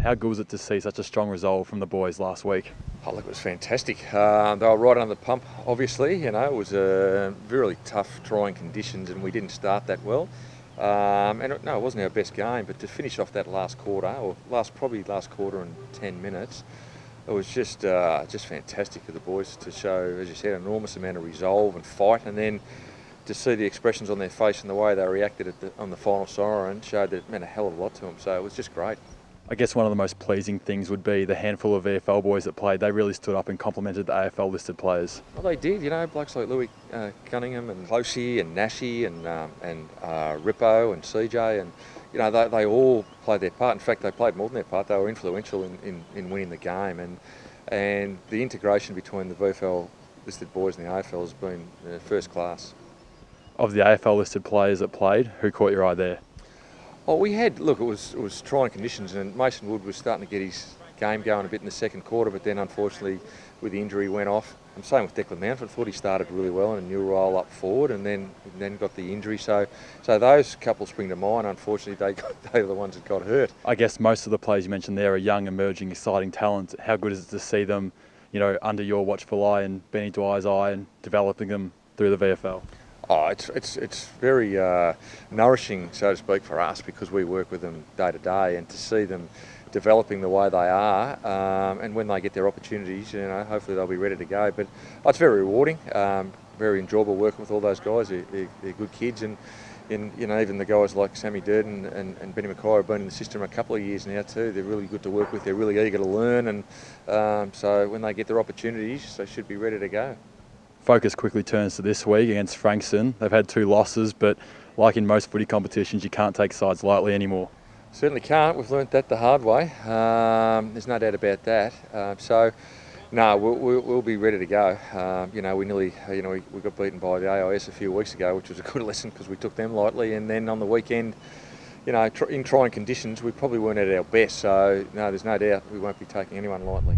How good was it to see such a strong resolve from the boys last week? Oh, look, it was fantastic. They were right under the pump, obviously. You know, it was really tough, trying conditions, and we didn't start that well. It wasn't our best game, but to finish off that last quarter, or probably last quarter and 10 minutes, it was just fantastic for the boys to show, as you said, an enormous amount of resolve and fight, and then to see the expressions on their face and the way they reacted on the final siren showed that it meant a hell of a lot to them. So it was just great. I guess one of the most pleasing things would be the handful of VFL boys that played. They really stood up and complimented the AFL listed players. Well, they did. You know, blokes like Louis Cunningham and Closey and Nashi and Rippo and CJ, and you know they all played their part. In fact, they played more than their part. They were influential in winning the game, and the integration between the VFL listed boys and the AFL has been first class. Of the AFL listed players that played, who caught your eye there? Well, we had, look, it was trying conditions, and Mason Wood was starting to get his game going a bit in the second quarter, but then unfortunately with the injury went off. I'm saying with Declan Mountford, I thought he started really well in a new role up forward, and then got the injury. So those couple spring to mind. Unfortunately, they were the ones that got hurt. I guess most of the players you mentioned there are young, emerging, exciting talent. How good is it to see them, under your watchful eye and Benny Dwyer's eye, and developing them through the VFL? Oh, it's very nourishing, so to speak, for us, because we work with them day to day, and to see them developing the way they are, and when they get their opportunities, hopefully they'll be ready to go. But it's very rewarding, very enjoyable working with all those guys. They're good kids, and even the guys like Sammy Durden and Benny Mackay have been in the system a couple of years now too. They're really good to work with. They're really eager to learn, and so when they get their opportunities, they should be ready to go. Focus quickly turns to this week against Frankston. They've had 2 losses, but like in most footy competitions, you can't take sides lightly anymore. Certainly can't. We've learnt that the hard way. There's no doubt about that. No, we'll be ready to go. We nearly, we got beaten by the AIS a few weeks ago, which was a good lesson because we took them lightly. And then on the weekend, in trying conditions, we probably weren't at our best. So no, there's no doubt we won't be taking anyone lightly.